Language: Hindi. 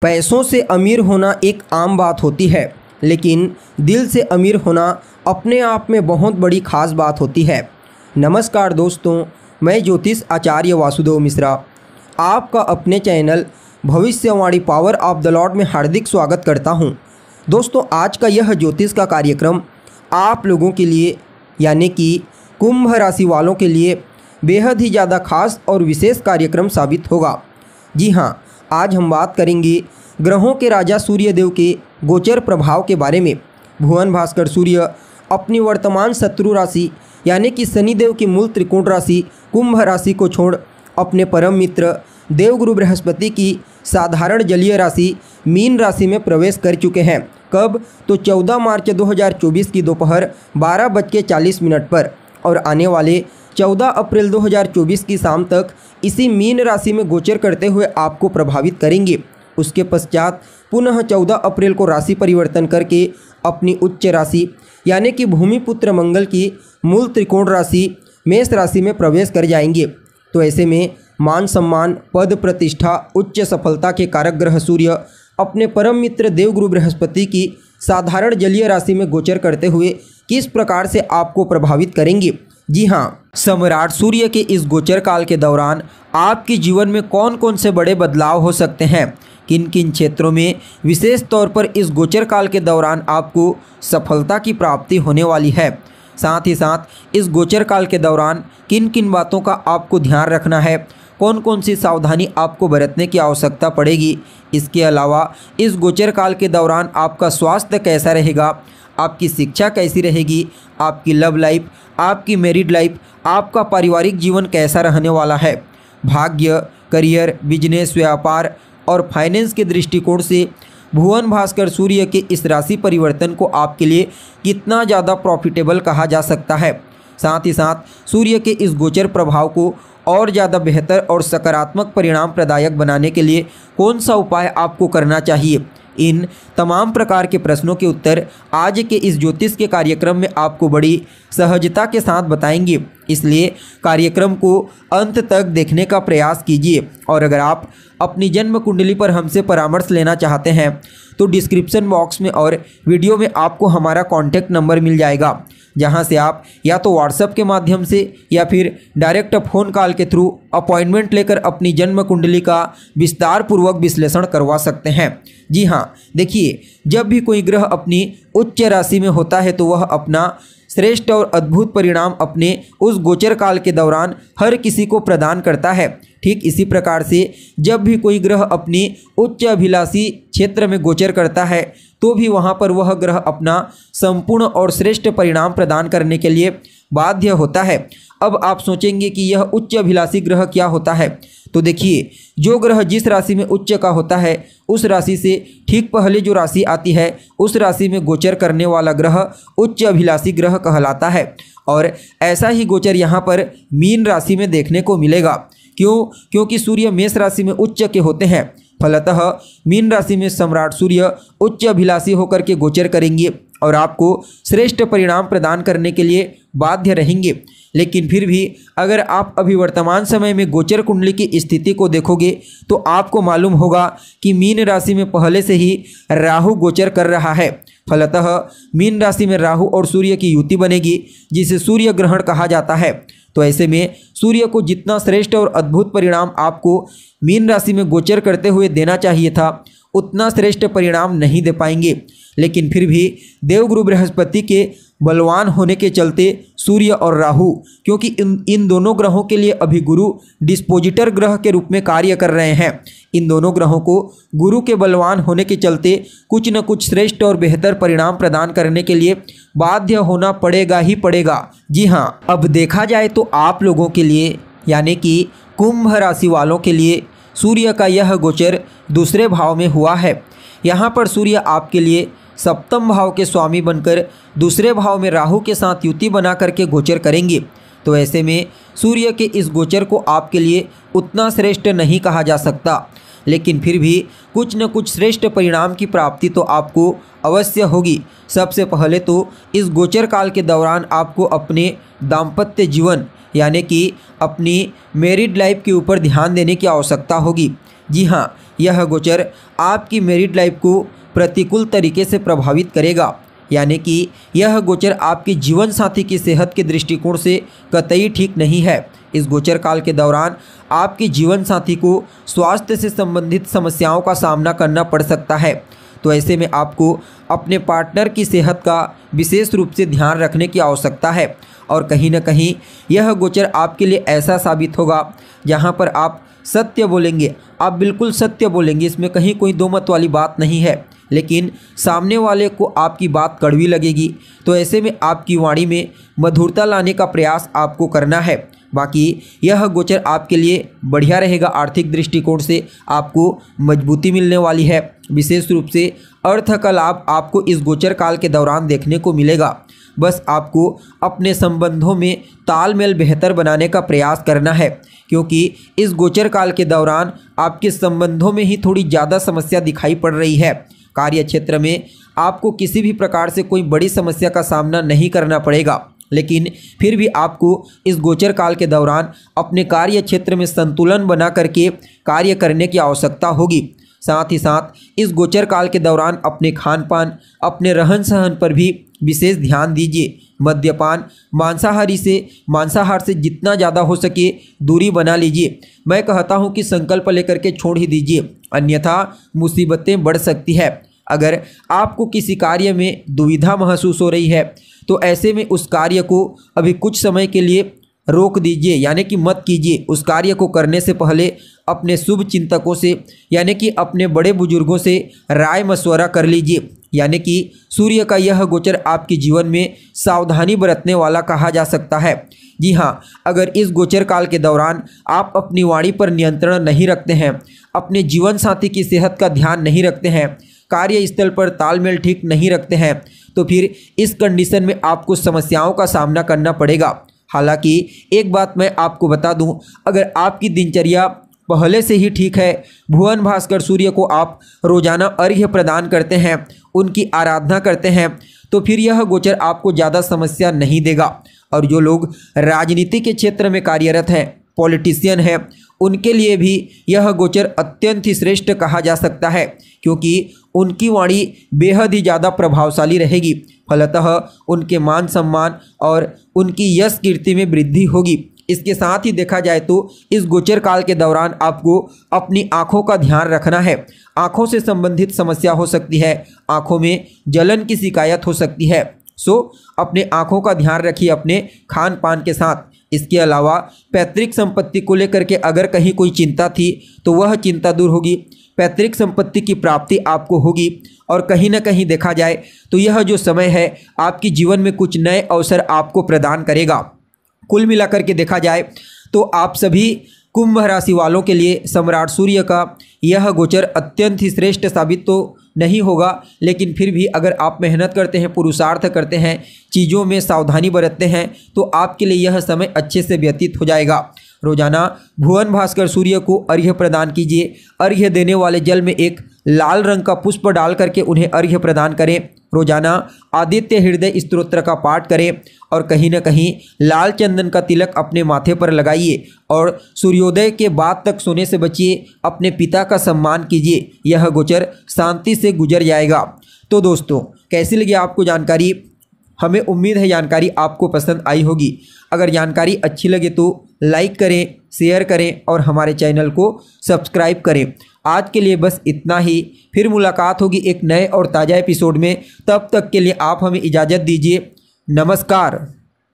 पैसों से अमीर होना एक आम बात होती है, लेकिन दिल से अमीर होना अपने आप में बहुत बड़ी खास बात होती है। नमस्कार दोस्तों, मैं ज्योतिष आचार्य वासुदेव मिश्रा आपका अपने चैनल भविष्यवाणी पावर ऑफ द लॉर्ड में हार्दिक स्वागत करता हूं। दोस्तों, आज का यह ज्योतिष का कार्यक्रम आप लोगों के लिए यानी कि कुंभ राशि वालों के लिए बेहद ही ज़्यादा खास और विशेष कार्यक्रम साबित होगा। जी हाँ, आज हम बात करेंगे ग्रहों के राजा सूर्यदेव के गोचर प्रभाव के बारे में। भुवन भास्कर सूर्य अपनी वर्तमान शत्रु राशि यानी कि शनिदेव की मूल त्रिकोण राशि कुंभ राशि को छोड़ अपने परम मित्र देवगुरु बृहस्पति की साधारण जलीय राशि मीन राशि में प्रवेश कर चुके हैं। कब? तो 14 मार्च 2024 की दोपहर 12:40 पर और आने वाले 14 अप्रैल 2024 की शाम तक इसी मीन राशि में गोचर करते हुए आपको प्रभावित करेंगे। उसके पश्चात पुनः 14 अप्रैल को राशि परिवर्तन करके अपनी उच्च राशि यानी कि भूमिपुत्र मंगल की मूल त्रिकोण राशि मेष राशि में प्रवेश कर जाएंगे। तो ऐसे में मान सम्मान, पद प्रतिष्ठा, उच्च सफलता के कारक ग्रह सूर्य अपने परम मित्र देवगुरु बृहस्पति की साधारण जलीय राशि में गोचर करते हुए किस प्रकार से आपको प्रभावित करेंगे। जी हाँ, सम्राट सूर्य के इस गोचर काल के दौरान आपके जीवन में कौन कौन से बड़े बदलाव हो सकते हैं, किन किन क्षेत्रों में विशेष तौर पर इस गोचर काल के दौरान आपको सफलता की प्राप्ति होने वाली है, साथ ही साथ इस गोचर काल के दौरान किन किन बातों का आपको ध्यान रखना है, कौन कौन सी सावधानी आपको बरतने की आवश्यकता पड़ेगी। इसके अलावा इस गोचर काल के दौरान आपका स्वास्थ्य कैसा रहेगा, आपकी शिक्षा कैसी रहेगी, आपकी लव लाइफ, आपकी मैरिड लाइफ, आपका पारिवारिक जीवन कैसा रहने वाला है। भाग्य, करियर, बिजनेस, व्यापार और फाइनेंस के दृष्टिकोण से भुवन भास्कर सूर्य के इस राशि परिवर्तन को आपके लिए कितना ज़्यादा प्रॉफिटेबल कहा जा सकता है। साथ ही साथ सूर्य के इस गोचर प्रभाव को और ज़्यादा बेहतर और सकारात्मक परिणाम प्रदायक बनाने के लिए कौन सा उपाय आपको करना चाहिए, इन तमाम प्रकार के प्रश्नों के उत्तर आज के इस ज्योतिष के कार्यक्रम में आपको बड़ी सहजता के साथ बताएंगे। इसलिए कार्यक्रम को अंत तक देखने का प्रयास कीजिए। और अगर आप अपनी जन्म कुंडली पर हमसे परामर्श लेना चाहते हैं तो डिस्क्रिप्शन बॉक्स में और वीडियो में आपको हमारा कॉन्टैक्ट नंबर मिल जाएगा, जहां से आप या तो व्हाट्सएप के माध्यम से या फिर डायरेक्ट फ़ोन कॉल के थ्रू अपॉइंटमेंट लेकर अपनी जन्म कुंडली का विस्तार पूर्वक विश्लेषण करवा सकते हैं। जी हाँ, देखिए, जब भी कोई ग्रह अपनी उच्च राशि में होता है तो वह अपना श्रेष्ठ और अद्भुत परिणाम अपने उस गोचर काल के दौरान हर किसी को प्रदान करता है। ठीक इसी प्रकार से जब भी कोई ग्रह अपनी उच्च अभिलाषी क्षेत्र में गोचर करता है तो भी वहाँ पर वह ग्रह अपना संपूर्ण और श्रेष्ठ परिणाम प्रदान करने के लिए बाध्य होता है। अब आप सोचेंगे कि यह उच्च अभिलाषी ग्रह क्या होता है, तो देखिए, जो ग्रह जिस राशि में उच्च का होता है उस राशि से ठीक पहले जो राशि आती है उस राशि में गोचर करने वाला ग्रह उच्च अभिलाषी ग्रह कहलाता है। और ऐसा ही गोचर यहाँ पर मीन राशि में देखने को मिलेगा। क्यों? क्योंकि सूर्य मेष राशि में उच्च के होते हैं। फलतः मीन राशि में सम्राट सूर्य उच्च अभिलाषी होकर के गोचर करेंगे और आपको श्रेष्ठ परिणाम प्रदान करने के लिए बाध्य रहेंगे। लेकिन फिर भी अगर आप अभी वर्तमान समय में गोचर कुंडली की स्थिति को देखोगे तो आपको मालूम होगा कि मीन राशि में पहले से ही राहु गोचर कर रहा है। फलतः मीन राशि में राहु और सूर्य की युति बनेगी, जिसे सूर्य ग्रहण कहा जाता है। तो ऐसे में सूर्य को जितना श्रेष्ठ और अद्भुत परिणाम आपको मीन राशि में गोचर करते हुए देना चाहिए था, उतना श्रेष्ठ परिणाम नहीं दे पाएंगे। लेकिन फिर भी देवगुरु बृहस्पति के बलवान होने के चलते सूर्य और राहु, क्योंकि इन दोनों ग्रहों के लिए अभी गुरु डिस्पोजिटर ग्रह के रूप में कार्य कर रहे हैं, इन दोनों ग्रहों को गुरु के बलवान होने के चलते कुछ न कुछ श्रेष्ठ और बेहतर परिणाम प्रदान करने के लिए बाध्य होना पड़ेगा ही पड़ेगा। जी हाँ, अब देखा जाए तो आप लोगों के लिए यानी कि कुंभ राशि वालों के लिए सूर्य का यह गोचर दूसरे भाव में हुआ है। यहाँ पर सूर्य आपके लिए सप्तम भाव के स्वामी बनकर दूसरे भाव में राहु के साथ युति बना करके गोचर करेंगे। तो ऐसे में सूर्य के इस गोचर को आपके लिए उतना श्रेष्ठ नहीं कहा जा सकता, लेकिन फिर भी कुछ न कुछ श्रेष्ठ परिणाम की प्राप्ति तो आपको अवश्य होगी। सबसे पहले तो इस गोचर काल के दौरान आपको अपने दाम्पत्य जीवन यानी कि अपनी मैरिड लाइफ के ऊपर ध्यान देने की आवश्यकता होगी। जी हाँ, यह गोचर आपकी मैरिड लाइफ को प्रतिकूल तरीके से प्रभावित करेगा, यानी कि यह गोचर आपके जीवन साथी की सेहत के दृष्टिकोण से कतई ठीक नहीं है। इस गोचर काल के दौरान आपके जीवन साथी को स्वास्थ्य से संबंधित समस्याओं का सामना करना पड़ सकता है। तो ऐसे में आपको अपने पार्टनर की सेहत का विशेष रूप से ध्यान रखने की आवश्यकता है। और कहीं ना कहीं यह गोचर आपके लिए ऐसा साबित होगा जहां पर आप सत्य बोलेंगे, आप बिल्कुल सत्य बोलेंगे, इसमें कहीं कोई दो मत वाली बात नहीं है, लेकिन सामने वाले को आपकी बात कड़वी लगेगी। तो ऐसे में आपकी वाणी में मधुरता लाने का प्रयास आपको करना है। बाकी यह गोचर आपके लिए बढ़िया रहेगा। आर्थिक दृष्टिकोण से आपको मजबूती मिलने वाली है। विशेष रूप से अर्थ का लाभ आपको इस गोचर काल के दौरान देखने को मिलेगा। बस आपको अपने संबंधों में तालमेल बेहतर बनाने का प्रयास करना है, क्योंकि इस गोचर काल के दौरान आपके संबंधों में ही थोड़ी ज़्यादा समस्या दिखाई पड़ रही है। कार्य क्षेत्र में आपको किसी भी प्रकार से कोई बड़ी समस्या का सामना नहीं करना पड़ेगा, लेकिन फिर भी आपको इस गोचर काल के दौरान अपने कार्य क्षेत्र में संतुलन बना करके कार्य करने की आवश्यकता होगी। साथ ही साथ इस गोचर काल के दौरान अपने खान पान, अपने रहन सहन पर भी विशेष ध्यान दीजिए। मद्यपान, मांसाहार से जितना ज़्यादा हो सके दूरी बना लीजिए। मैं कहता हूं कि संकल्प लेकर के छोड़ ही दीजिए, अन्यथा मुसीबतें बढ़ सकती है। अगर आपको किसी कार्य में दुविधा महसूस हो रही है तो ऐसे में उस कार्य को अभी कुछ समय के लिए रोक दीजिए, यानी कि मत कीजिए। उस कार्य को करने से पहले अपने शुभ चिंतकों से, यानी कि अपने बड़े बुजुर्गों से राय मशवरा कर लीजिए। यानी कि सूर्य का यह गोचर आपके जीवन में सावधानी बरतने वाला कहा जा सकता है। जी हाँ, अगर इस गोचर काल के दौरान आप अपनी वाणी पर नियंत्रण नहीं रखते हैं, अपने जीवन साथी की सेहत का ध्यान नहीं रखते हैं, कार्यस्थल पर तालमेल ठीक नहीं रखते हैं, तो फिर इस कंडीशन में आपको समस्याओं का सामना करना पड़ेगा। हालांकि एक बात मैं आपको बता दूं, अगर आपकी दिनचर्या पहले से ही ठीक है, भुवन भास्कर सूर्य को आप रोजाना अर्घ्य प्रदान करते हैं, उनकी आराधना करते हैं, तो फिर यह गोचर आपको ज़्यादा समस्या नहीं देगा। और जो लोग राजनीति के क्षेत्र में कार्यरत हैं, पॉलिटिशियन हैं, उनके लिए भी यह गोचर अत्यंत ही श्रेष्ठ कहा जा सकता है, क्योंकि उनकी वाणी बेहद ही ज़्यादा प्रभावशाली रहेगी। फलतः उनके मान सम्मान और उनकी यश कीर्ति में वृद्धि होगी। इसके साथ ही देखा जाए तो इस गोचर काल के दौरान आपको अपनी आँखों का ध्यान रखना है। आँखों से संबंधित समस्या हो सकती है, आँखों में जलन की शिकायत हो सकती है। सो अपने आँखों का ध्यान रखिए अपने खान पान के साथ। इसके अलावा पैतृक संपत्ति को लेकर के अगर कहीं कोई चिंता थी तो वह चिंता दूर होगी। पैतृक संपत्ति की प्राप्ति आपको होगी। और कहीं ना कहीं देखा जाए तो यह जो समय है आपके जीवन में कुछ नए अवसर आपको प्रदान करेगा। कुल मिलाकर के देखा जाए तो आप सभी कुंभ राशि वालों के लिए सम्राट सूर्य का यह गोचर अत्यंत ही श्रेष्ठ साबित तो नहीं होगा, लेकिन फिर भी अगर आप मेहनत करते हैं, पुरुषार्थ करते हैं, चीज़ों में सावधानी बरतते हैं, तो आपके लिए यह समय अच्छे से व्यतीत हो जाएगा। रोजाना भुवन भास्कर सूर्य को अर्घ्य प्रदान कीजिए। अर्घ्य देने वाले जल में एक लाल रंग का पुष्प डाल करके उन्हें अर्घ्य प्रदान करें। रोजाना आदित्य हृदय स्तोत्र का पाठ करें और कहीं न कहीं लाल चंदन का तिलक अपने माथे पर लगाइए और सूर्योदय के बाद तक सोने से बचिए। अपने पिता का सम्मान कीजिए, यह गोचर शांति से गुजर जाएगा। तो दोस्तों, कैसी लगी आपको जानकारी? हमें उम्मीद है जानकारी आपको पसंद आई होगी। अगर जानकारी अच्छी लगे तो लाइक करें, शेयर करें और हमारे चैनल को सब्सक्राइब करें। आज के लिए बस इतना ही। फिर मुलाकात होगी एक नए और ताज़ा एपिसोड में। तब तक के लिए आप हमें इजाज़त दीजिए। नमस्कार।